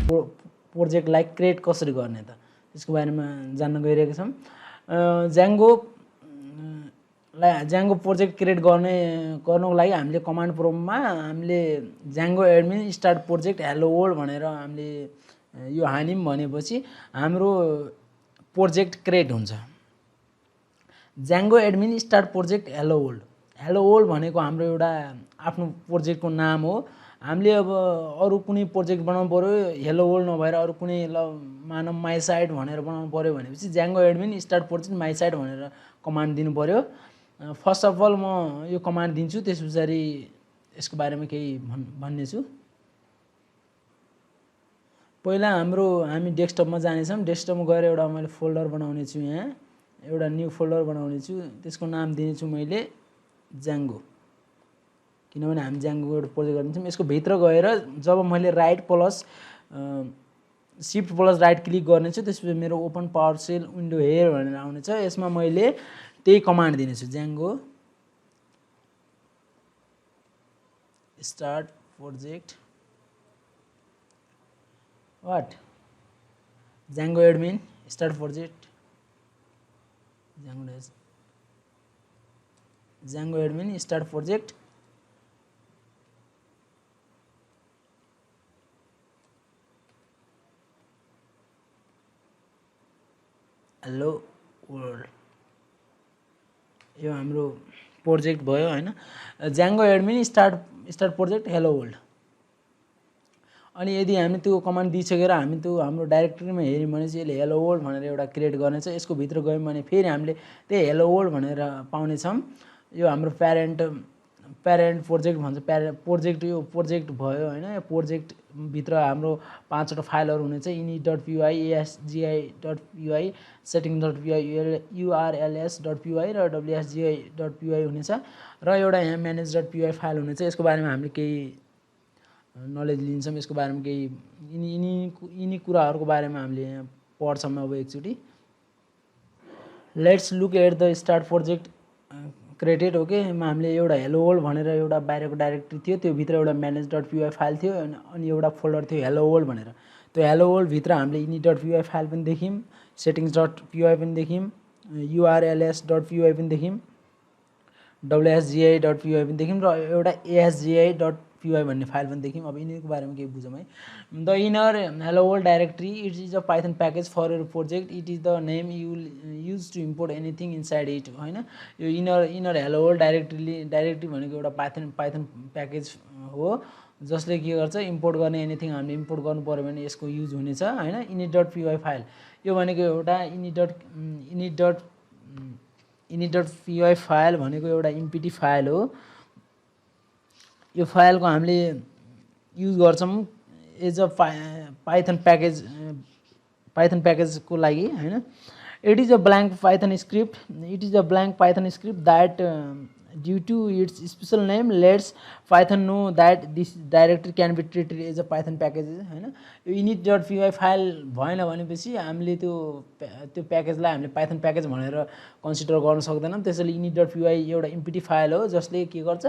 प्रोजेक्टलाई create कसरी गर्ने त त्यसको बारेमा जान्न गइरहेका छौँ। ज्याङ्गो प्रोजेक्ट क्रिएट गर्नको लागि हामीले कमान्ड प्रोम्पटमा हामीले ज्याङ्गो admin start project hello world भनेर हामीले यो हाल्यौँ भनेपछि हाम्रो प्रोजेक्ट क्रिएट हुन्छ। ज्याङ्गो admin start project hello world. Hello world भनेको हाम्रो एउटा आफ्नो प्रोजेक्टको नाम हो। हामीले अब अरू कुनै प्रोजेक्ट बनाउनु पर्यो हेलो वर्ल्ड नभएर अरू कुनै मानव माई साइट भनेर बनाउनु पर्यो भनेपछि ज्याङ्गो admin start project my site भनेर कमान्ड दिनु पर्यो। फर्स्ट अफ अल म यो कमान्ड दिन्छु, त्यस पछाडि यसको बारेमा केही भन्ने छु। पहिला हामी डेस्कटपमा जानेछौँ। डेस्कटपमा गएर एउटा मैले फोल्डर बनाउने छु। यहाँ एउटा न्यू फोल्डर बनाउने छु, त्यसको नाम दिनेछु मैले ज्याङ्गो, किनभने हामी ज्याङ्गोको एउटा प्रोजेक्ट गर्नेछौँ। यसको भित्र गएर जब मैले शिफ्ट प्लस राइट क्लिक गर्नेछु त्यसपछि मेरो open power shell window here भनेर आउनेछ। यसमा मैले त्यही कमान्ड दिनेछु, Django start project Django admin start project Django admin start project hello world. यो हाम्रो प्रोजेक्ट भयो हैन। Django admin start project hello world. अनि यदि हामी त्यो कमान्ड दिइसकेर हामी त्यो हाम्रो डाइरेक्टरीमा हेर्यौँ भने चाहिँ यसले हेलो वर्ल्ड भनेर एउटा क्रिएट गर्नेछ। यसको भित्र गयौँ भने फेरि हामीले त्यही हेलो वर्ल्ड भनेर पाउनेछौँ। यो हाम्रो प्यारेन्ट प्रोजेक्ट भन्छ। प्रोजेक्ट यो प्रोजेक्ट भयो हैन। यो प्रोजेक्टभित्र हाम्रो 5 वटा फाइलहरू हुनेछ। init.py, asgi.py, setting.py, urls.py र wsgi.py हुनेछ र एउटा यहाँ manage.py फाइल हुनेछ। यसको बारेमा हामीले केही नलेज लिन्छौँ। यसको बारेमा केही यिनी कुराहरूको बारेमा हामीले यहाँ पढ्छौँ। अब एकचोटि let's look at the start project created. Okay, हामीले एउटा हेलो वर्ल्ड भनेर एउटा बाहिरको डाइरेक्टरी थियो, त्यो भित्र एउटा manage.py फाइल थियो अनि एउटा फोल्डर थियो हेलो वर्ल्ड भनेर। त्यो हेलो वर्ल्ड भित्र हामीले init.py फाइल पनि देख्यौँ, settings.py पनि देख्यौँ, urls.py पनि देख्यौँ, wsgi.py पनि देख्यौँ र एउटा asgi.py भन्ने फाइल पनि देख्यौँ। अब यिनीहरूको बारेमा केही बुझौँ है। The inner hello world directory it is a Python package for your project. It is the name you use to import anything inside it होइन। यो इनर हेलो वर्ल्ड डाइरेक्टरी भनेको एउटा पाइथन प्याकेज हो जसले के गर्छ, इम्पोर्ट गर्ने anything हामीले इम्पोर्ट गर्नु पर्यो भने यसको युज हुनेछ होइन। init.py फाइल यो भनेको एउटा init.py फाइल भनेको एउटा इम्पिटी फाइल हो। यो फाइलको हामीले युज गर्छौँ एज अ पाइथन प्याकेजको लागि होइन। It is a blank Python script that due to its special name let's Python know that this directory can be treated as a Python package होइन। यो init.py file भएन भनेपछि हामीले त्यो प्याकेजलाई हामीले पाइथन प्याकेज भनेर कन्सिडर गर्न सक्दैनौँ। त्यसैले init.py एउटा इम्पिटी फाइल हो जसले के गर्छ,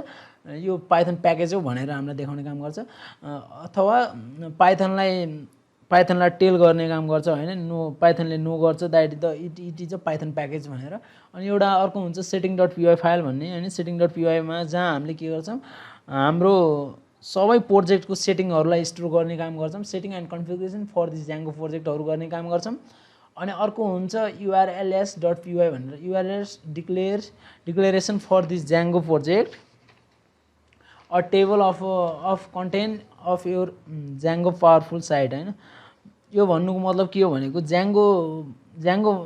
यो पाइथन प्याकेज हो भनेर हामीलाई देखाउने काम गर्छ अथवा पाइथनलाई टेल गर्ने काम गर्छ होइन। पाइथनले नो गर्छ that it is a Python package भनेर। अनि एउटा अर्को हुन्छ setting.py फाइल भन्ने होइन। setting.py मा जहाँ हामीले के गर्छौँ, हाम्रो सबै प्रोजेक्टको सेटिङहरूलाई स्टोर गर्ने काम गर्छौँ। Setting and configuration for this Django प्रोजेक्टहरू गर्ने काम गर्छौँ। अनि अर्को हुन्छ urls.py भनेर, urls declaration for this Django project a table of content of your Django powerful site होइन। यो भन्नुको मतलब के हो भनेको ज्याङ्गो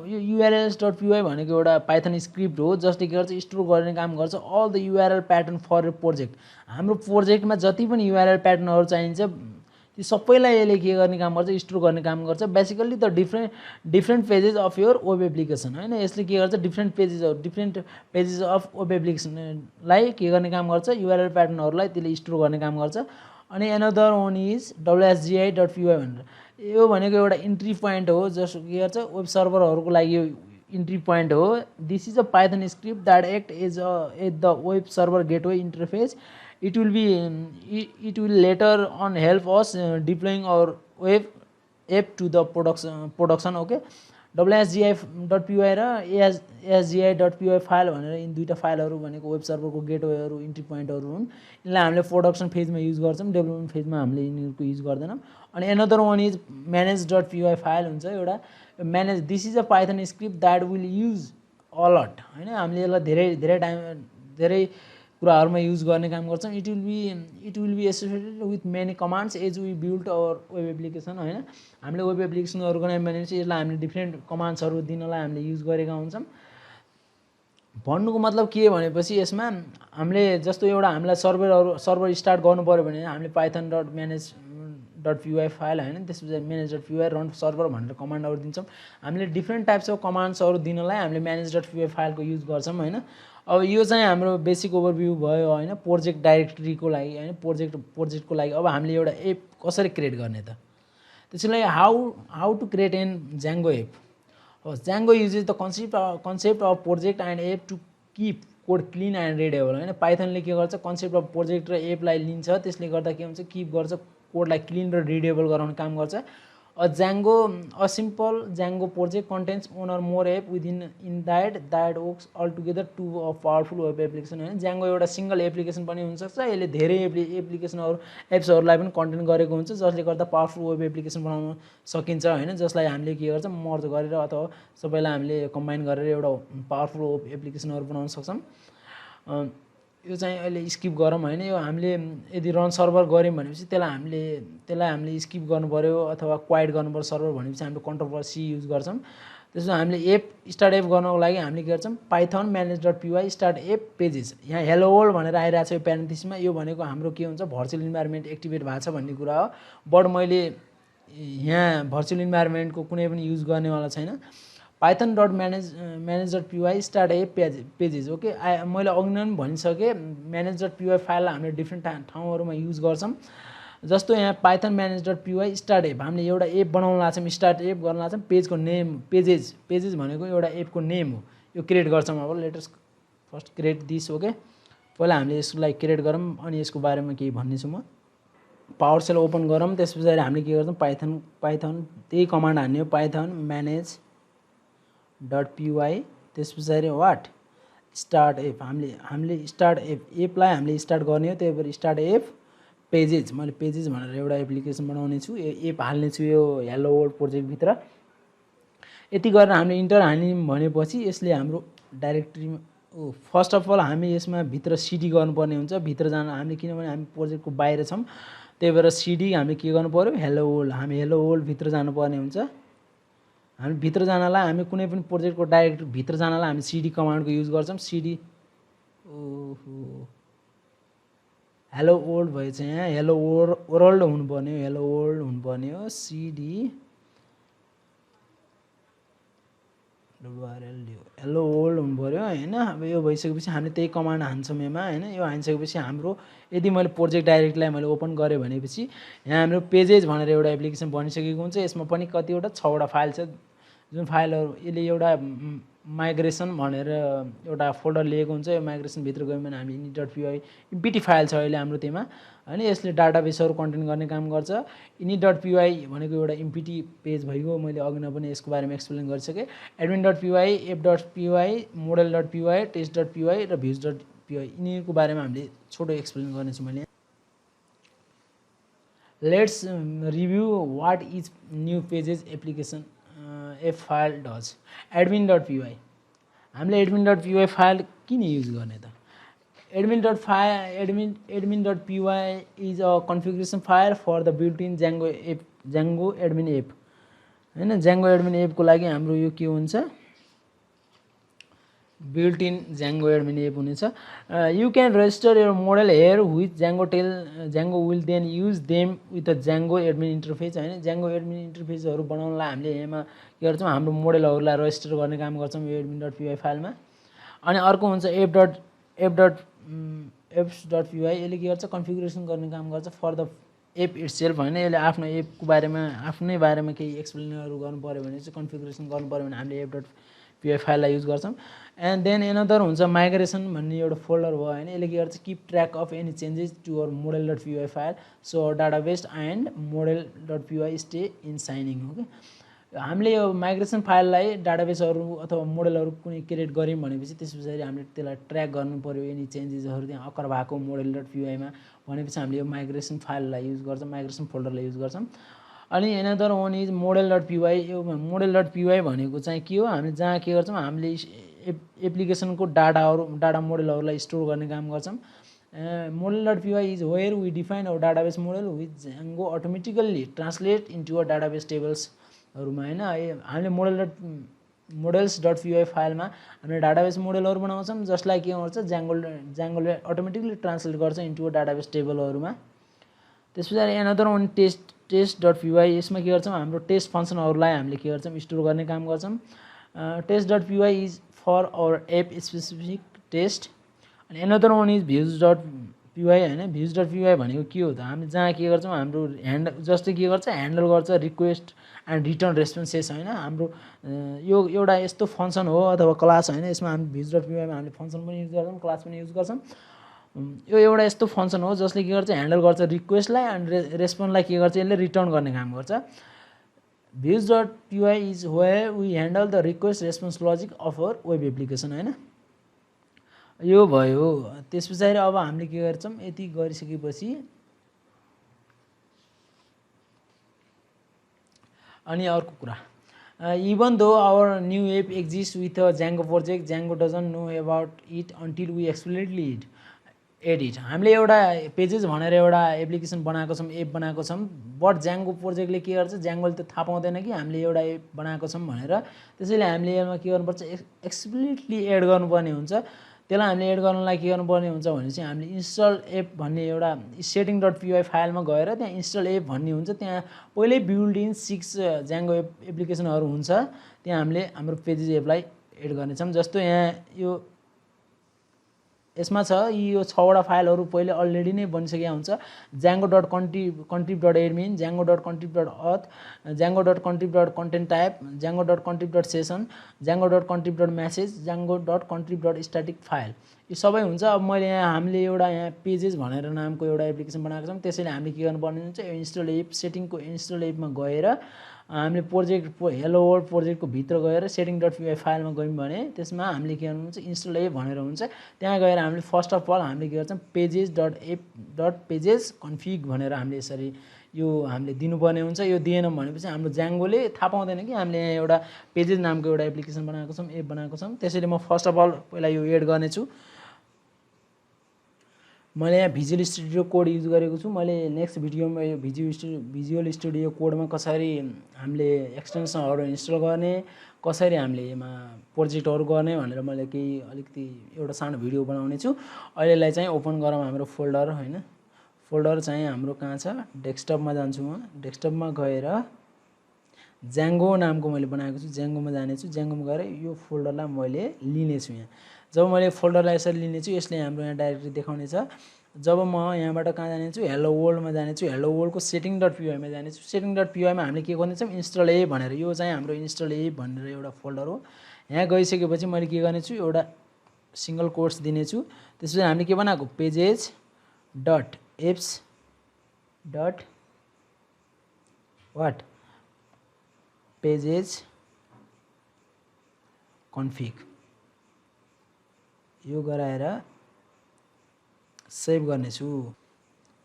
यो urls.py भनेको एउटा पाइथन स्क्रिप्ट हो जसले के गर्छ, स्टोर गर्ने काम गर्छ all the URL pattern for project. हाम्रो प्रोजेक्टमा जति पनि URL प्याटर्नहरू चाहिन्छ ती सबैलाई यसले के गर्ने काम गर्छ, स्टोर गर्ने काम गर्छ। Basically the different pages of your web application होइन। यसले के गर्छ, डिफ्रेन्ट पेजेस अफ वेब एप्लिकेसनलाई के गर्ने काम गर्छ, URL प्याटर्नहरूलाई त्यसले स्टोर गर्ने काम गर्छ। अनि एनदर वान इज wsgi.py भनेर, यो भनेको एउटा इन्ट्री पोइन्ट हो जसको के गर्छ, वेब सर्भरहरूको लागि यो इन्ट्री पोइन्ट हो। This is a Python script that act as at the web server gateway interface. It will later on help us deploying our web app to the production okay WSGI.py र ASGI.py file भनेर यिन दुईटा फाइलहरू भनेको web सर्भरको गेटवेहरू entry पोइन्टहरू हुन् यिनलाई हामीले प्रोडक्सन फेजमा युज गर्छौँ डेभलपमेन्ट फेजमा हामीले यिनीहरूको युज गर्दैनौँ अनि another one is manage.py file हुन्छ एउटा manage this is a Python script that will use a lot हैन हामीले यसलाई धेरै टाइम धेरै कुराहरुमा युज गर्ने काम गर्छौं it will be associated with many commands as we build our web application हैन हामीले वेब एप्लिकेसनहरु बनायौं भने चाहिँ यसलाई हामीले डिफरेन्ट कमान्ड्सहरु दिनलाई हामीले युज गरेका हुन्छौं भन्नुको मतलब के भनेपछि यसमा हामीले जस्तो एउटा हामीलाई सर्भर स्टार्ट गर्नु पर्यो भने हामीले python.manage.py फाइल हैन त्यसपछि manage.py run सर्भर भनेर कमान्डहरु दिन्छौं हामीले डिफरेन्ट टाइप्स अफ कमान्ड्सहरु दिनलाई हामीले manage.py फाइलको युज गर्छौं हैन अब यो चाहिँ हाम्रो बेसिक ओभरभ्यू भयो हैन प्रोजेक्ट डाइरेक्टरीको लागि हैन प्रोजेक्टको लागि अब हामीले एउटा एप कसरी क्रिएट गर्ने त त्यसैले how to create an Django app Django uses the concept of project and app to keep code clean and readable हैन पाइथनले के गर्छ कन्सेप्ट अफ प्रोजेक्ट र एपलाई लिन्छ त्यसले गर्दा के हुन्छ किप गर्छ कोडलाई क्लीन र रिडेबल गराउने काम गर्छ a simple Django project contains one or more app within that works altogether to a powerful web application हैन Django एउटा सिंगल एप्लिकेसन पनि हुन सक्छ यसले धेरै एप्लिकेसनहरु एप्सहरुलाई पनि कन्टेन गरेको हुन्छ जसले गर्दा पावरफुल वेब एप्लिकेसन बनाउन सकिन्छ हैन जसलाई हामीले के गर्छ मर्ज गरेर अथवा सबैलाई हामीले कम्बाइन गरेर एउटा पावरफुल वेब एप्लिकेसनहरु बनाउन सक्छौं यो चाहिँ अहिले स्किप गरौँ हैन यो हामीले यदि रन सर्भर गर्यौं भनेपछि त्यसलाई हामीले स्किप गर्नु पर्यो अथवा क्वाइट गर्नु पर्यो सर्भर भनेपछि हामीले कन्ट्रोल सी युज गर्छौं त्यसो हामीले एप स्टार्ट एप गर्नको लागि हामीले के गर्छौं python manage.py start app pages यहाँ हेलो वर्ल्ड भनेर आइरा छ यो प्यारेन्थेसिसमा यो भनेको हाम्रो के हुन्छ भर्चुअल इन्भाइरोमेन्ट एक्टिभेट भएको छ भन्ने कुरा हो बट मैले यहाँ भर्चुअल इन्भाइरोमेन्टको कुनै पनि युज गर्नेवाला छैन python.manage.py start app pages okay मैले अघि नै भनिसके manage.py फाइललाई हामीले डिफरेन्ट ठाउँहरुमा युज गर्छौं जस्तो यहाँ python manage.py start app हामीले एउटा एप बनाउन लाग्छौं स्टार्ट एप गर्न लाग्छौं पेजको नेम पेजेस भनेको एउटा एपको नेम हो यो क्रिएट गर्छौं अब let us first create this okay पहिला हामीले यसलाई क्रिएट गरौँ अनि यसको बारेमा केही भन्ने छु म पावर सेल ओपन गरौँ त्यसपछि हामीले के गर्छौं python त्यही कमान्ड हान्ने हो python manage.py त्यसपछि व्हाट स्टार्ट एप हामीले स्टार्ट एपलाई हामीले स्टार्ट गर्ने हो त्यही भएर स्टार्ट एप पेजेस मैले पेजेस भनेर एउटा एप्लिकेसन बनाउने छु एप हाल्ने छु यो हेलो वर्ल्ड प्रोजेक्ट भित्र यति गरेर हामीले इन्टर हाल्यौं भनेपछि यसले हाम्रो डाइरेक्टरीमा फर्स्ट अफ अल हामी यसमा भित्र सीडी गर्नुपर्ने हुन्छ भित्र जान हामीले किनभने हामी प्रोजेक्टको बाहिर छौं त्यही भएर सीडी हामीले के गर्नु पर्यो हेलो वर्ल्ड हामी हेलो वर्ल्ड भित्र जानुपर्ने हुन्छ हामी भित्र जानलाई हामी कुनै पनि प्रोजेक्टको डाइरेक्टरी भित्र जानलाई हामी सीडी कमान्डको युज गर्छौं सीडी हेलो वर्ल्ड भएछ यहाँ हेलो वर्ल्ड हुनुपर्ने हो हेलो वर्ल्ड हुनुपर्ने हो सीडी हेलो वर्ल्ड हुनुपर्यो हैन अब यो भइसकेपछि हामीले त्यही कमान्ड हान्छौं यसमा हैन यो हानिसकेपछि हाम्रो यदि मैले प्रोजेक्ट डाइरेक्टरीलाई मैले ओपन गरे भनेपछि यहाँ हाम्रो पेजेस भनेर एउटा एप्लिकेसन बनिसकेको हुन्छ यसमा पनि कतिवटा 6 वटा फाइल छ जुन फाइलहरु यसले एउटा माइग्रेसन भनेर एउटा फोल्डर लिएको हुन्छ यो माइग्रेसन भित्र गयौं भने हामी init.py इम्पिटी फाइल छ अहिले हाम्रो त्यमा हैन यसले डाटाबेसहरु कन्टेन गर्ने काम गर्छ init.py भनेको एउटा इम्पिटी पेज भइगयो मैले अघि नै पनि यसको बारेमा एक्सप्लेन गरिसके admin.py app.py model.py test.py र views.py यिनीहरुको बारेमा हामीले छोटो एक्सप्लेन गर्ने छु मैले let's review what is new pages application app file does admin.py हामीले admin.py फाइल किन युज गर्ने त admin.py is a configuration file for the built-in Django admin app हैन Django admin app को लागि हाम्रो यो के हुन्छ built-in Django admin app हुनेछ you can register your model here with Django will then use them with the Django admin interface हैन Django admin interface हरु बनाउनलाई हामीले यसमा के गर्छौं हाम्रो मोडेलहरुलाई रेजिस्टर गर्ने काम गर्छौं यो admin.py फाइलमा अनि अर्को हुन्छ apps.py यसले के गर्छ कन्फिगरेसन गर्ने काम गर्छ फर द एप इटसेल्फ हैन यसले आफ्नो एपको बारेमा आफ्नै बारेमा केही एक्सप्लेनहरु गर्नु पर्यो भने चाहिँ कन्फिगरेसन गर्नु पर्यो भने हामीले py फाइललाई युज गर्छौँ। एन्ड देन एनदर हुन्छ माइग्रेसन भन्ने एउटा फोल्डर भयो होइन। यसले के गर्छ keep track of any changes to our model dot py file so database and model dot py stay in साइनिङ हो कि। हामीले यो माइग्रेसन फाइललाई डाटाबेसहरू अथवा मोडलहरू कुनै क्रिएट गऱ्यौँ भनेपछि त्यस पछाडि हामीले त्यसलाई ट्र्याक गर्नु पऱ्यो एनी चेन्जेसहरू त्यहाँ अकर भएको मोडल डट py मा भनेपछि हामीले यो माइग्रेसन फाइललाई युज गर्छौँ, माइग्रेसन फोल्डरलाई युज गर्छौँ। अनि another one is model dot py। यो मोडल डट py भनेको चाहिँ के हो, हामीले जहाँ के गर्छौँ हामीले एप्लिकेसनको डाटा मोडलहरूलाई स्टोर गर्ने काम गर्छौँ। Model dot py is where we define our database model with Django automatically translate into a database टेबल्सहरूमा होइन। हामीले मोडल्स डट py फाइलमा हामीले डाटाबेस मोडलहरू बनाउँछौँ जसलाई के गर्छ Djangoले अटोमेटिकली ट्रान्सलेट गर्छ इन्टु अ डाटाबेस टेबलहरूमा। त्यस पछाडि another one test dot py। यसमा के गर्छौँ हाम्रो टेस्ट फङ्सनहरूलाई हामीले के गर्छौँ स्टोर गर्ने काम गर्छौँ। Test dot py is for our app specific test. अनि another one is views dot py होइन। भ्युज डट py भनेको के हो त, हामी जहाँ के गर्छौँ हाम्रो जस्तै के गर्छ ह्यान्डल गर्छ रिक्वेस्ट एन्ड रिटर्न रेस्पोन्सेस होइन। हाम्रो यो एउटा यस्तो फङ्सन हो अथवा क्लास होइन। यसमा हामी भ्युज डट py मा हामीले फङ्सन पनि युज गर्छौँ, क्लास पनि युज गर्छौँ। यो एउटा यस्तो फङ्सन हो जसले के गर्छ ह्यान्डल गर्छ रिक्वेस्टलाई एन्ड रेस्पोन्सलाई के गर्छ यसले रिटर्न गर्ने काम गर्छ। Views dot py is where we handle the request response logic of our web application होइन। यो भयो। त्यस पछाडि अब हामीले के गर्छौँ यति गरिसकेपछि अनि अर्को कुरा even though our new app exist with a Django project Django doesn't know about it until we explicitly edit. हामीले एउटा पेजेस भनेर एउटा एप्लिकेसन बनाएको छौँ, एप बनाएको छौँ, बट Django प्रोजेक्टले के गर्छ Djangoले त थाहा पाउँदैन कि हामीले एउटा एप बनाएको छौँ भनेर। त्यसैले हामीले यसमा के गर्नुपर्छ एक्सप्लिटली एड गर्नुपर्ने हुन्छ। त्यसलाई हामीले एड गर्नलाई के गर्नुपर्ने हुन्छ भने चाहिँ हामीले इन्स्टल एप भन्ने एउटा सेटिङ डट py फाइलमा गएर त्यहाँ इन्स्टल एप भन्ने हुन्छ। त्यहाँ पहिल्यै बिल्ड इन 6 Django एप्लिकेसनहरू हुन्छ। त्यहाँ हामीले हाम्रो पेजेस एपलाई एड गर्नेछौँ। जस्तो यहाँ यो यसमा छ यो 6वटा फाइलहरू पहिले अलरेडी नै बनिसकेको हुन्छ। Django dot contrib dot admin, Django dot contrib dot auth, Django dot contrib dot content type, Django dot contrib dot session, Django dot contrib dot message, Django dot contrib dot static file. यो सबै हुन्छ। अब मैले हामीले एउटा यहाँ pages भनेर नामको एउटा एप्लिकेसन बनाएको छौँ। त्यसैले हामीले के गर्नुपर्ने हुन्छ यो इन्स्टल एप सेटिङको इन्स्टल एपमा गएर हामीले प्रोजेक्ट हेलो वर्ल्ड प्रोजेक्टको भित्र गएर सेटिङ डट py फाइलमा गयौँ भने त्यसमा हामीले के गर्नुहुन्छ इन्स्टल एप भनेर हुन्छ। त्यहाँ गएर हामीले फर्स्ट अफ अल हामीले के गर्छौँ pages dot app dot pages config भनेर हामीले यसरी यो हामीले दिनुपर्ने हुन्छ। यो दिएनौँ भनेपछि हाम्रो Djangoले थाहा पाउँदैन कि हामीले यहाँ एउटा पेजेस नामको एउटा एप्लिकेसन बनाएको छौँ, एप बनाएको छौँ। त्यसैले म फर्स्ट अफ अल पहिला यो एड गर्नेछु। मैले यहाँ भिजुअल स्टुडियो कोड युज गरेको छु। मैले नेक्स्ट भिडियोमा यो भिजुअल स्टुडियो कोडमा कसरी हामीले एक्सटेन्सनहरू इन्स्टल गर्ने, कसरी हामीले यसमा प्रोजेक्टहरू गर्ने भनेर मैले केही अलिकति एउटा सानो भिडियो बनाउने छु। अहिलेलाई चाहिँ ओपन गरौँ हाम्रो फोल्डर होइन। फोल्डर चाहिँ हाम्रो कहाँ छ डेस्कटपमा जान्छु म। डेस्कटपमा गएर Django नामको मैले बनाएको छु, Djangoमा जानेछु। Djangoमा गएर यो फोल्डरलाई मैले लिनेछु। यहाँ जब मैले फोल्डरलाई यसरी लिनेछु यसले हाम्रो यहाँ डाइरेक्टली देखाउने छ। जब म यहाँबाट कहाँ जानेछु हेलो वर्ल्डमा जानेछु, हेलो वर्ल्डको सेटिङ डट py मा जानेछु। सेटिङ डट py मा हामीले के गर्नेछौँ इन्स्टल एप भनेर, यो चाहिँ हाम्रो इन्स्टल एप भनेर एउटा फोल्डर हो। यहाँ गइसकेपछि मैले के गर्नेछु एउटा सिंगल कोट्स दिनेछु। त्यसपछि हामीले के बनाएको pages dot apps dot what pages config यो गराएर सेभ गर्नेछु।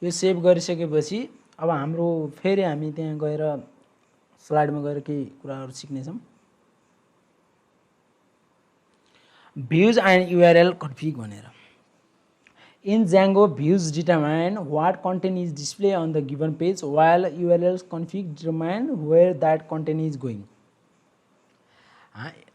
यो सेभ गरिसकेपछि अब हाम्रो फेरि हामी त्यहाँ गएर स्लाइडमा गएर केही कुराहरू सिक्नेछौँ। भ्युज एन्ड URL कन्फिग भनेर। In Django, views determine what content is displayed on the given page, while URL config determine where that content is going.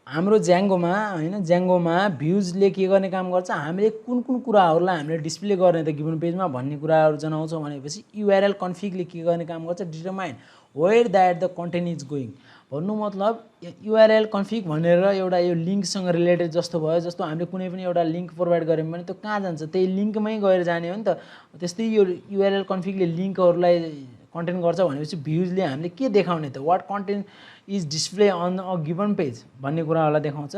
हाम्रो Djangoमा हैन, Djangoमा भ्युजले के गर्ने काम गर्छ, हामीले कुन कुन कुराहरूलाई हामीले डिस्प्ले गर्ने त गिभन पेजमा भन्ने कुराहरू जनाउँछौँ भनेपछि URL कन्फिगले के गर्ने काम गर्छ determine where that the content is going. भन्नु मतलब URL कन्फिग भनेर एउटा यो लिङ्कसँग रिलेटेड जस्तो भयो। जस्तो हामीले कुनै पनि एउटा लिङ्क प्रोभाइड गर्यौँ भने त्यो कहाँ जान्छ त्यही लिङ्कमै गएर जाने हो नि त। त्यस्तै यो URL कन्फिगले लिङ्कहरूलाई कन्टेन्ट गर्छ भनेपछि भ्युजले हामीले के देखाउने त what content is display on a given page भन्ने कुराहरूलाई देखाउँछ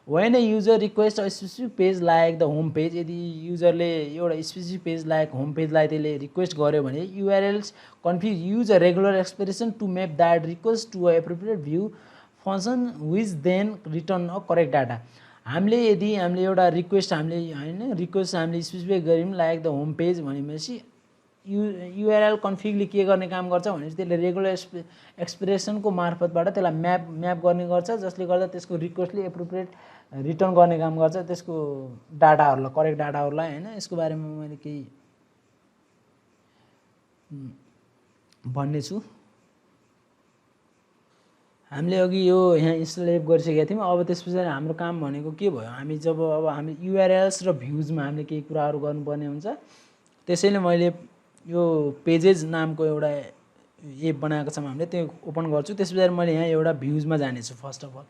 when a user request a specific page like the home page यदि युजरले एउटा स्पेसिफिक पेज लाइक होम पेजलाई त्यसले रिक्वेस्ट गर्यो भने URLs confuse use a regular expression to make that request to a appropriate view function which then return a correct data हामीले यदि हामीले एउटा रिक्वेस्ट हामीले होइन रिक्वेस्ट हामीले स्पेसिफाई गऱ्यौँ लाइक द होम पेज भनेपछि युआरएल कन्फिगले के गर्ने काम गर्छ भनेपछि त्यसले रेगुलर एक्सप्रेसनको मार्फतबाट त्यसलाई म्याप गर्ने गर्छ जसले गर्दा त्यसको रिक्वेस्टले एप्रोप्रिएट रिटर्न गर्ने काम गर्छ त्यसको डाटाहरूलाई करेक्ट डाटाहरूलाई होइन यसको बारेमा मैले केही भन्ने छु हामीले अघि यो यहाँ इन्स्टल एप गरिसकेका थियौँ अब त्यस पछाडि हाम्रो काम भनेको के भयो हामी जब अब हामी युआरएल्स र भ्युजमा हामीले केही कुराहरू गर्नुपर्ने हुन्छ त्यसैले मैले यो पेजेज नामको एउटा एप बनाएको छौँ हामीले त्यो ओपन गर्छु त्यस पछाडि मैले यहाँ एउटा भ्युजमा जानेछु फर्स्ट अफ अल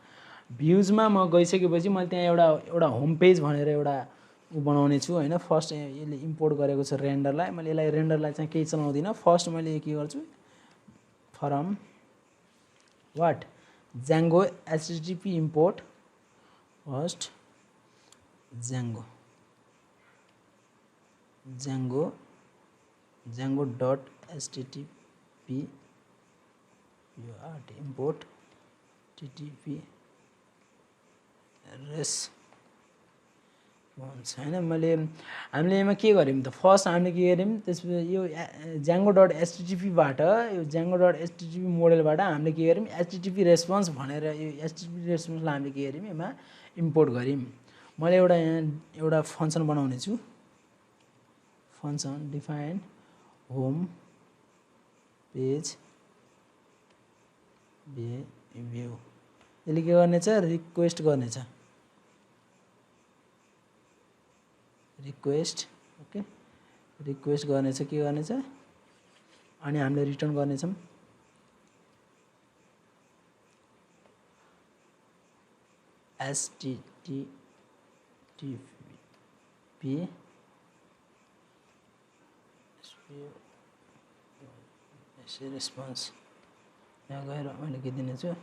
भ्युजमा म गइसकेपछि मैले त्यहाँ एउटा होम पेज भनेर एउटा बनाउने छु होइन फर्स्ट यसले इम्पोर्ट गरेको छ रेन्डरलाई मैले यसलाई रेन्डरलाई चाहिँ केही चलाउँदिनँ फर्स्ट मैले के गर्छु from what Django HTTP import first Django dot HTTP import TTP response हैन मैले हामीले यसमा के गर्यौं त फर्स्ट हामीले के गर्यौं त्यसपछि यो Django dot HTTP बाट यो Django dot HTTP मोडेलबाट हामीले के गर्यौं HTTP रेस्पोन्स भनेर यो HTTP रेस्पोन्सलाई हामीले के गर्यौं यसमा इम्पोर्ट गर्यौं मैले एउटा फंक्सन बनाउने छु function define home page view यसले के गर्ने छ रिक्वेस्ट गर्ने छ रिक्वेस्ट ओके रिक्वेस्ट गर्ने छ के गर्ने छ अनि हामीले रिटर्न गर्ने छौं http रेस्पोन्स यहाँ गएर मैले के दिने छु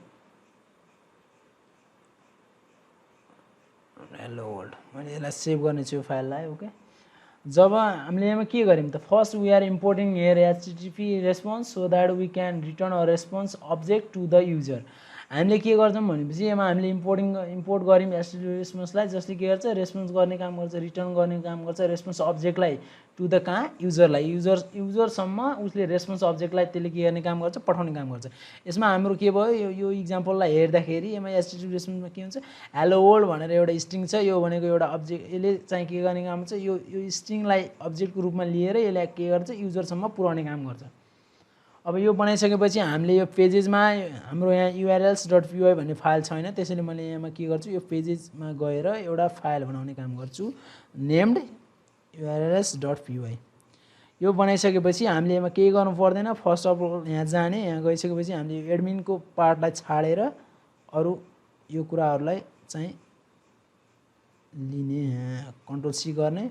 हेलो वर्ल्ड मैले यसलाई सेभ गर्ने छु फाइललाई ओके जब हामीले यहाँ के गर्यौं त first we are importing here http response so that we can return a response object to the user हामीले के गर्छौं भनेपछि यसमा हामीले इम्पोर्ट गर्यौं http रेस्पोन्सलाई जसले के गर्छ रेस्पोन्स गर्ने काम गर्छ रिटर्न गर्ने काम गर्छ रेस्पोन्स अब्जेक्टलाई टु द कहाँ युजरलाई युजर सम्म उसले रेस्पोन्स अब्जेक्टलाई त्यसले के गर्ने काम गर्छ पठाउने काम गर्छ यसमा हाम्रो के भयो यो एक्जाम्पललाई हेर्दाखेरि यसमा http रेस्पोन्समा के हुन्छ हेलो वर्ल्ड भनेर एउटा स्ट्रिङ छ यो भनेको एउटा अब्जेक्ट यसले चाहिँ के गर्ने काम हुन्छ यो स्ट्रिङलाई अब्जेक्टको रूपमा लिएर यसले के गर्छ युजरसम्म पुर्याउने काम गर्छ अब यो बनाइसकेपछि हामीले यो पेजेसमा हाम्रो यहाँ urls.py भन्ने फाइल छैन त्यसैले मैले यहाँमा के गर्छु यो पेजेसमा गएर एउटा फाइल बनाउने काम गर्छु नेम्ड urls.py यो बनाइसकेपछि हामीले यसमा केही गर्नु पर्दैन फर्स्ट अफ अल यहाँ जाने यहाँ गइसकेपछि हामीले एडमिनको पार्टलाई छाडेर अरु यो कुराहरुलाई चाहिँ लिने कन्ट्रोल सी गर्ने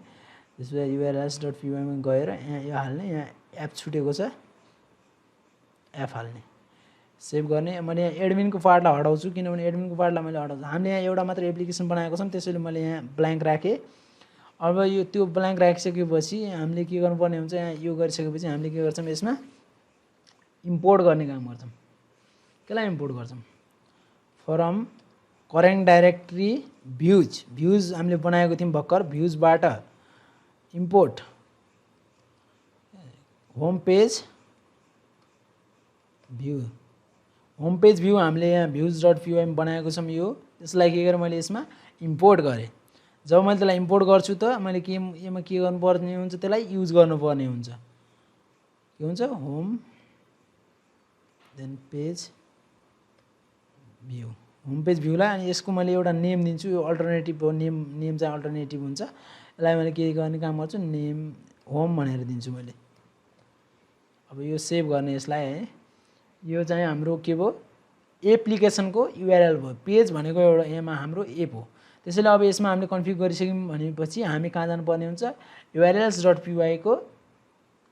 त्यसपछि urls.py मा गएर यहाँ यो हाल्ने यहाँ एप छुटेको छ एफ हाल्ने सेभ गर्ने मैले यहाँ एडमिनको पार्टलाई हटाउँछु किनभने एडमिनको पार्टलाई मैले हटाउँछु हामीले यहाँ एउटा मात्र एप्लिकेसन बनाएको छौं त्यसैले मैले यहाँ ब्ल्याङ्क राखे अब यो त्यो ब्ल्याङ्क राखिसकेपछि हामीले के गर्नुपर्ने हुन्छ यहाँ यो गरिसकेपछि हामीले के गर्छौं यसमा इम्पोर्ट गर्ने काम गर्छौं केलाई इम्पोर्ट गर्छौं फ्रम करेन्ट डाइरेक्टरी भ्युज हामीले बनाएको थियौं भर्खर भ्युजबाट इम्पोर्ट होम पेज भ्यू हामीले यहाँ views.py मा बनाएको छौं यो त्यसलाई के गरे मैले यसमा इम्पोर्ट गरे जब मैले त्यसलाई इम्पोर्ट गर्छु त मैले के यसमा के गर्नुपर्ने हुन्छ त्यसलाई युज गर्नुपर्ने हुन्छ के हुन्छ होम देन पेज भ्यूलाई अनि यसको मैले एउटा नेम दिन्छु यो अल्टरनेटिभ हो नेम चाहिँ अल्टरनेटिभ हुन्छ यसलाई मैले के गर्ने काम गर्छु नेम होम भनेर दिन्छु मैले अब यो सेभ गर्ने यसलाई है यो चाहिँ हाम्रो के भयो एप्लिकेसनको युआरएल भयो पेज भनेको एउटा यहाँ हाम्रो एप हो त्यसैले अब यसमा हामीले कन्फिग गरिसक्यौं भनेपछि हामी कहाँ जानुपर्ने हुन्छ urls.py को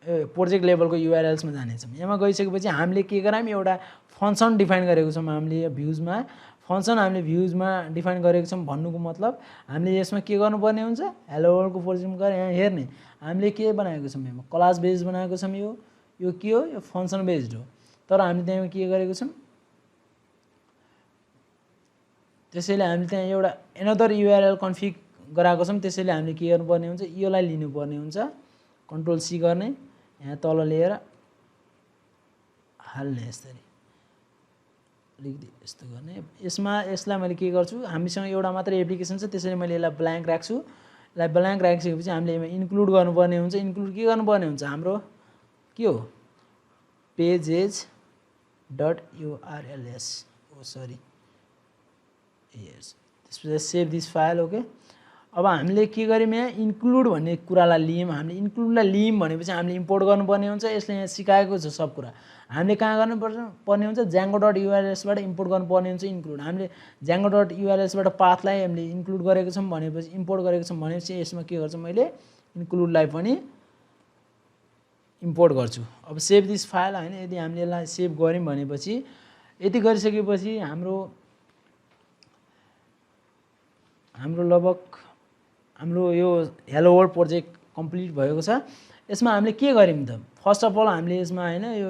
प्रोजेक्ट लेभलको युआरएल्समा जानेछौँ। यहाँ गइसकेपछि हामीले के गरायौँ, एउटा फङ्सन डिफाइन गरेको छौँ हामीले भ्युजमा। फङ्सन हामीले भ्युजमा डिफाइन गरेको छौँ भन्नुको मतलब हामीले यसमा के गर्नुपर्ने हुन्छ, हेलो वर्ल्डको प्रोजेक्ट गरेर यहाँ हेर्ने हामीले के बनाएको छौँ, यहाँ क्लास बेस्ड बनाएको छौँ। यो के हो, यो फङ्सन बेस्ड हो। तर हामीले त्यहाँ के गरेको छौँ, त्यसैले हामीले त्यहाँ एउटा एनदर युआरएल कन्फिग गराएको छौँ। त्यसैले हामीले के गर्नुपर्ने हुन्छ, योलाई लिनुपर्ने हुन्छ, कन्ट्रोल सी गर्ने, यहाँ तल लिएर हाल्ने, यसरी लेख्दै यस्तो गर्ने। यसलाई मैले के गर्छु, हामीसँग एउटा मात्रै एप्लिकेसन छ, त्यसैले मैले यसलाई ब्ल्याङ्क राख्छु। यसलाई ब्ल्याङ्क राखिसकेपछि हामीले यसमा इन्क्लुड गर्नुपर्ने हुन्छ। इन्क्लुड के गर्नुपर्ने हुन्छ, हाम्रो के हो, पेजेज डट युआरएलएस, ओ सरी यस। त्यसपछि सेभ दिस फाइल। ओके, अब हामीले के गर्यौँ, यहाँ इन्क्लुड भन्ने कुरालाई लियौँ। हामीले इन्क्लुडलाई लियौँ भनेपछि हामीले इम्पोर्ट गर्नुपर्ने हुन्छ। यसले यहाँ सिकाएको छ सब कुरा। हामीले कहाँ गर्नुपर्ने हुन्छ, ज्याङ्गो डट युआरएलएसबाट इम्पोर्ट गर्नुपर्ने हुन्छ इन्क्लुड। हामीले ज्याङ्गो डट युआरएलएसबाट पाथलाई हामीले इन्क्लुड गरेको छौँ भनेपछि, इम्पोर्ट गरेको छौँ भनेपछि यसमा के गर्छु, मैले इन्क्लुडलाई पनि इम्पोर्ट गर्छु। अब सेभ दिस फाइल होइन, यदि हामीले यसलाई सेभ गऱ्यौँ भनेपछि, यति गरिसकेपछि लगभग हाम्रो यो हेलो वर्ल्ड प्रोजेक्ट कम्प्लिट भएको छ। यसमा हामीले के गर्यौँ त, फर्स्ट अफ अल हामीले यसमा होइन यो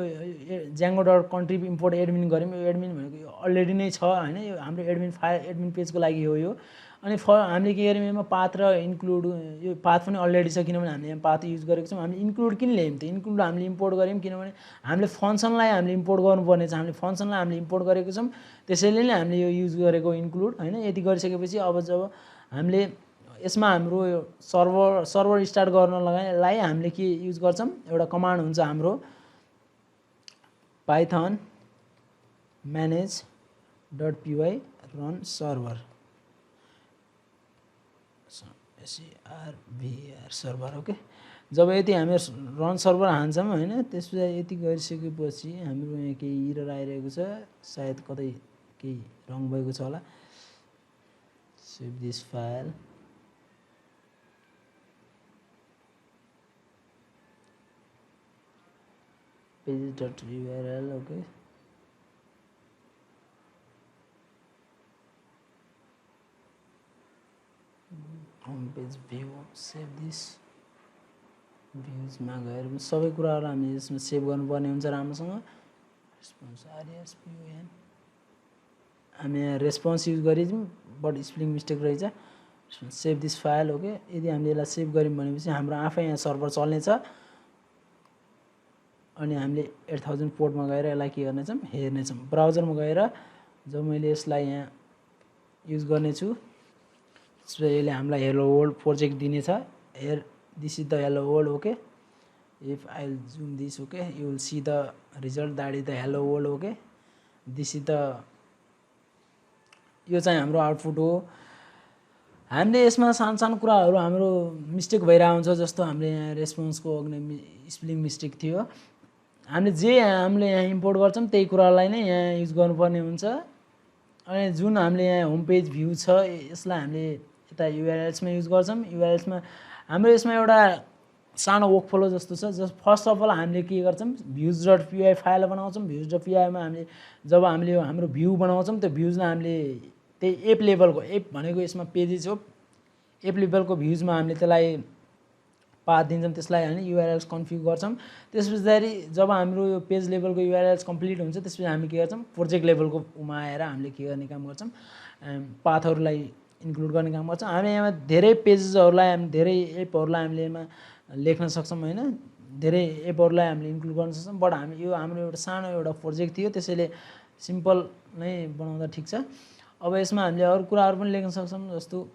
ज्याङ्गो डट कन्ट्रिब इम्पोर्ट एडमिन गऱ्यौँ। यो एडमिन भनेको यो अलरेडी नै छ होइन, यो हाम्रो एडमिन फाइल एडमिन पेजको लागि हो यो। अनि हामीले के गर्यौँ, यसमा पाथ र इन्क्लुड, यो पाथ पनि अलरेडी छ किनभने हामीले यहाँ पाथ युज गरेको छौँ। हामीले इन्क्लुड किन ल्यायौँ त, इन्क्लुड हामीले इम्पोर्ट गऱ्यौँ किनभने हामीले फङ्सनलाई हामीले इम्पोर्ट गर्नुपर्ने छ। हामीले फङ्सनलाई हामीले इम्पोर्ट गरेको छौँ, त्यसैले नै हामीले यो युज गरेको इन्क्लुड होइन। यति गरिसकेपछि अब जब हामीले यसमा हाम्रो यो सर्भर स्टार्ट गर्नलाई हामीले के युज गर्छौँ, एउटा कमान्ड हुन्छ हाम्रो Python manage dot P run server, SERVR server. Okay, जब यति हामी रन सर्भर हान्छौँ होइन, त्यसपछि यति गरिसकेपछि हाम्रो यहाँ केही इरर आइरहेको छ, सायद कतै केही रङ भएको छ होला। Save this file. pages.url। Okay, home page view, save this भ्युजमा गएर सबै कुराहरू हामीले यसमा सेभ गर्नुपर्ने हुन्छ राम्रोसँग। रेस्पोन्स RESPON, हामी यहाँ रेस्पोन्स युज गरिदिउँ बट स्पेलिङ मिस्टेक रहेछ। Save this file. ओके, यदि हामीले यसलाई सेभ गऱ्यौँ भनेपछि हाम्रो आफै यहाँ सर्भर चल्नेछ। अनि हामीले 8000 पोर्टमा गएर यसलाई के गर्नेछौँ, हेर्नेछौँ। ब्राउजरमा गएर जब मैले यसलाई यहाँ युज गर्नेछु, त्यसपछि यसले हामीलाई हेलो वर्ल्ड प्रोजेक्ट दिनेछ। Here this is the hello world. Okay, if I will zoom this, okay, you will see the result, that is the hello world. Okay, this is the, यो चाहिँ हाम्रो output हो। हामीले यसमा सानो सानो कुराहरू हाम्रो मिस्टेक भइरहेको हुन्छ, जस्तो हामीले यहाँ रेस्पोन्सको अघि स्पेलिङ मिस्टेक थियो। हामीले यहाँ इम्पोर्ट गर्छौँ त्यही कुरालाई नै यहाँ युज गर्नुपर्ने हुन्छ। अनि जुन हामीले यहाँ होम पेज भ्यू छ, यसलाई हामीले यता युआरएल्समा युज गर्छौँ। युआरएल्समा हाम्रो यसमा एउटा सानो वर्कफ्लो जस्तो छ। फर्स्ट अफ अल हामीले के गर्छौँ, भ्युज डट पी फाइल बनाउँछौँ। भ्युज डट पीमा हामीले जब हामीले हाम्रो भ्यू बनाउँछौँ, त्यो भ्युजलाई हामीले त्यही एप लेभलको, एप भनेको यसमा पेजेस हो, एप लेभलको भ्युजमा हामीले त्यसलाई पाथ दिन्छौँ, त्यसलाई होइन युआरएल्स कन्फिग गर्छौँ। त्यस पछाडि जब हाम्रो यो पेज लेभलको युआरएल्स कम्प्लिट हुन्छ, त्यसपछि हामी के गर्छौँ, प्रोजेक्ट लेभलको उमा आएर हामीले के गर्ने काम गर्छौँ, पाथहरूलाई इन्क्लुड गर्ने काम गर्छौँ। हामी यहाँ धेरै पेजेसहरूलाई, हामी धेरै एपहरूलाई हामीले यसमा लेख्न सक्छौँ होइन, धेरै एपहरूलाई हामीले इन्क्लुड गर्न सक्छौँ। बट यो हाम्रो एउटा सानो एउटा प्रोजेक्ट थियो, त्यसैले सिम्पल नै बनाउँदा ठिक छ। अब यसमा हामीले अरू कुराहरू पनि लेख्न सक्छौँ, जस्तो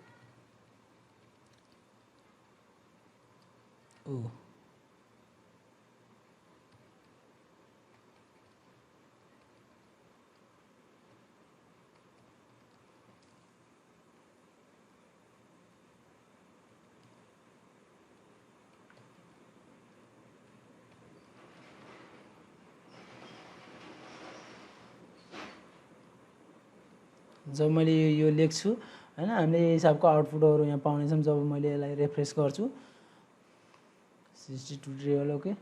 जब मैले यो लेख्छु होइन, हामीले यो हिसाबको आउटपुटहरू यहाँ पाउनेछौँ जब मैले यसलाई रिफ्रेस गर्छु। 62 ट्रिबल। ओके,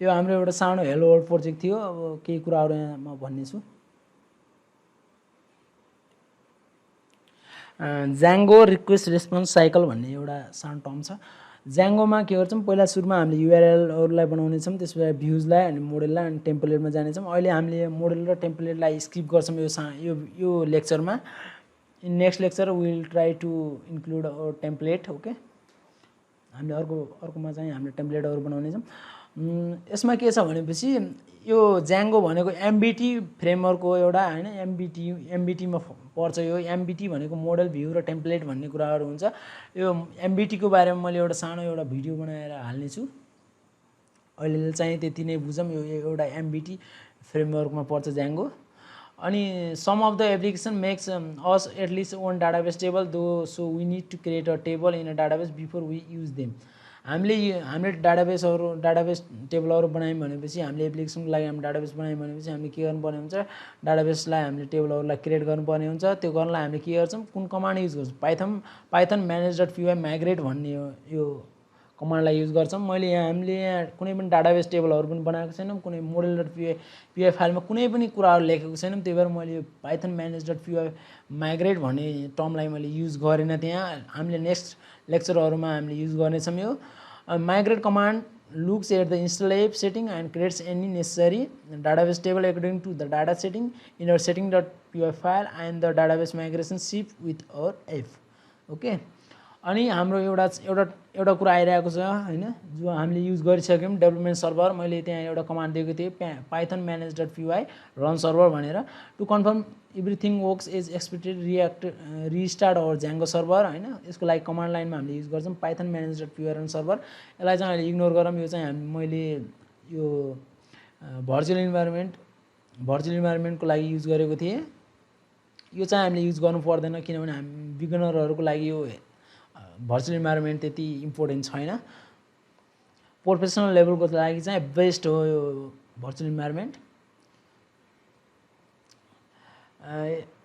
यो हाम्रो एउटा सानो हेलो वर्ल्ड प्रोजेक्ट थियो। अब केही कुराहरू यहाँ म भन्ने छु। ज्याङ्गो रिक्वेस्ट रेस्पोन्स साइकल भन्ने एउटा सानो टर्म छ। ज्याङ्गोमा के गर्छौँ, पहिला सुरुमा हामीले युआरएलहरूलाई बनाउनेछौँ, त्यसपछि भ्युजलाई अनि मोडेललाई अनि टेम्प्लेटमा जानेछौँ। अहिले हामीले मोडेल र टेम्प्लेटलाई स्किप गर्छौँ यो लेक्चरमा। In next lecture will try to include our template. Okay, हामीले अर्कोमा चाहिँ हामीले टेम्प्लेटहरू बनाउनेछौँ। यसमा के छ भनेपछि यो ज्याङ्गो भनेको एमबिटी फ्रेमवर्क हो एउटा होइन। एमबिटीमा पर्छ यो। एमबिटी भनेको मोडल, भ्यू र टेम्प्लेट भन्ने कुराहरू हुन्छ। यो एमबिटीको बारेमा मैले एउटा सानो एउटा भिडियो बनाएर हाल्नेछु। अहिले चाहिँ त्यति नै बुझौँ। यो एउटा एमबिटी फ्रेमवर्कमा पर्छ ज्याङ्गो। अनि some of the application makes us at least one database table though, so we need to create a table in a database before we use them. हामीले डाटाबेस टेबलहरू बनायौँ भनेपछि, हामीले एप्लिकेसनको लागि हामी डाटाबेस बनायौँ भनेपछि हामीले के गर्नुपर्ने हुन्छ, डाटाबेसलाई हामीले टेबलहरूलाई क्रिएट गर्नुपर्ने हुन्छ। त्यो गर्नलाई हामीले के गर्छौँ, कुन कमान्ड युज गर्छौँ, पाइथन manage.py माइग्रेट भन्ने यो कमान्डलाई युज गर्छौँ। हामीले यहाँ कुनै पनि डाटाबेस टेबलहरू पनि बनाएको छैनौँ, कुनै model.py फाइलमा कुनै पनि कुराहरू लेखेको छैनौँ। त्यही भएर मैले यो पाइथन manage.py माइग्रेट भन्ने टर्मलाई मैले युज गरेन त्यहाँ। हामीले नेक्स्ट लेक्चरहरूमा हामीले युज गर्नेछौँ यो। Migrate command looks at the install app setting and creates any necessary database table according to the data setting in our setting.py file and the database migration ship with our app. Okay, अनि हाम्रो एउटा कुरा आइरहेको छ होइन, जो हामीले use गरिसक्यौँ, development server. मैले त्यहाँ एउटा कमान्ड दिएको थिएँ, पाइथन manage.py रन सर्भर भनेर। To confirm everything works as expected restart our Django server होइन। यसको लागि कमान्ड लाइनमा हामीले युज गर्छौँ पाइथन manage.py रन सर्भर। यसलाई चाहिँ अहिले इग्नोर गरौँ। यो चाहिँ मैले यो भर्चुअल इन्भाइरोमेन्टको लागि युज गरेको थिएँ। यो चाहिँ हामीले युज गर्नु पर्दैन, किनभने हामी बिगिनरहरूको लागि यो भर्चुअल इन्भाइरोमेन्ट त्यति इम्पोर्टेन्ट छैन। प्रोफेसनल लेभलको लागि चाहिँ बेस्ट हो यो भर्चुअल इन्भाइरोमेन्ट।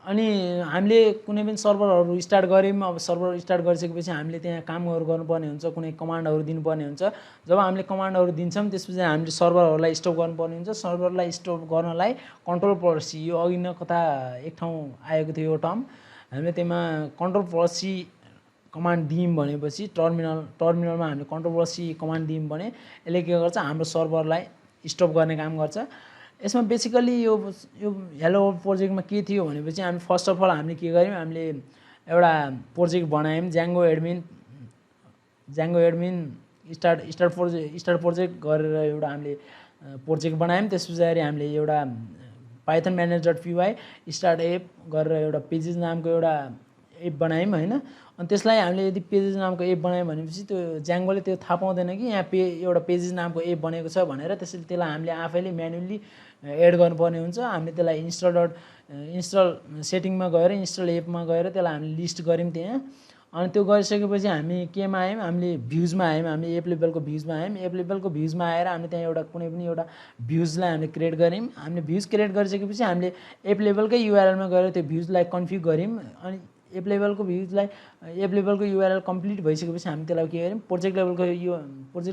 अनि हामीले कुनै पनि सर्भरहरू स्टार्ट गऱ्यौँ। अब सर्भर स्टार्ट गरिसकेपछि हामीले त्यहाँ कामहरू गर्नुपर्ने हुन्छ, कुनै कमान्डहरू दिनुपर्ने हुन्छ। जब हामीले कमान्डहरू दिन्छौँ त्यसपछि हामीले सर्भरहरूलाई स्टप गर्नुपर्ने हुन्छ। सर्भरलाई स्टप गर्नलाई कन्ट्रोल प्लस सी, यो अघि न कता एक ठाउँ आएको थियो यो टर्म, हामीले त्यसमा कन्ट्रोल प्लस सी कमान्ड दियौँ भनेपछि टर्मिनलमा हामीले कन्ट्रोल प्लस सी कमान्ड दियौँ भने यसले के गर्छ, हाम्रो सर्भरलाई स्टप गर्ने काम गर्छ। यसमा बेसिकली यो हेलो प्रोजेक्टमा के थियो भनेपछि हामी फर्स्ट अफ अल हामीले के गर्यौँ, हामीले एउटा प्रोजेक्ट बनायौँ ज्याङ्गो एडमिन स्टार्ट प्रोजेक्ट गरेर एउटा हामीले प्रोजेक्ट बनायौँ। त्यस पछाडि हामीले एउटा पाइथन manage.py स्टार्ट एप गरेर एउटा पेजेस नामको एउटा एप बनायौँ होइन। अनि त्यसलाई हामीले यदि पेजेस नामको एप बनायौँ भनेपछि त्यो ज्याङ्गोले त्यो थाहा पाउँदैन कि यहाँ एउटा पेजेस नामको एप बनेको छ भनेर। त्यसैले त्यसलाई हामीले आफैले म्यानुअली एड गर्नुपर्ने हुन्छ। हामीले त्यसलाई इन्स्टल सेटिङमा गएर इन्स्टल एपमा गएर त्यसलाई हामीले लिस्ट गऱ्यौँ त्यहाँ। अनि त्यो गरिसकेपछि हामी केमा आयौँ, हामीले भ्युजमा आयौँ। हामी एप लेभलको भ्युजमा आयौँ। एप लेभलको भ्युजमा आएर हामीले त्यहाँ एउटा कुनै पनि एउटा भ्युजलाई हामीले क्रिएट गऱ्यौँ। हामीले भ्युज क्रिएट गरिसकेपछि हामीले एप लेभलकै युआरएलमा गएर त्यो भ्युजलाई कन्फिग गऱ्यौँ। अनि एप लेभलको युआरएल कम्प्लिट भइसकेपछि हामी त्यसलाई के गर्यौँ, प्रोजेक्ट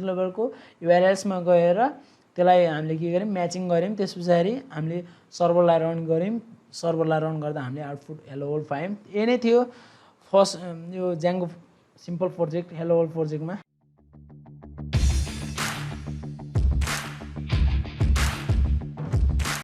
लेभलको युआरएल्समा गएर त्यसलाई हामीले के गर्यौँ, म्याचिङ गऱ्यौँ। त्यस पछाडि हामीले सर्भरलाई रन गऱ्यौँ। सर्भरलाई रन गर्दा हामीले आउटपुट हेलो वर्ल्ड पायौँ। यही नै थियो फर्स्ट यो Django simple project hello world प्रोजेक्टमा।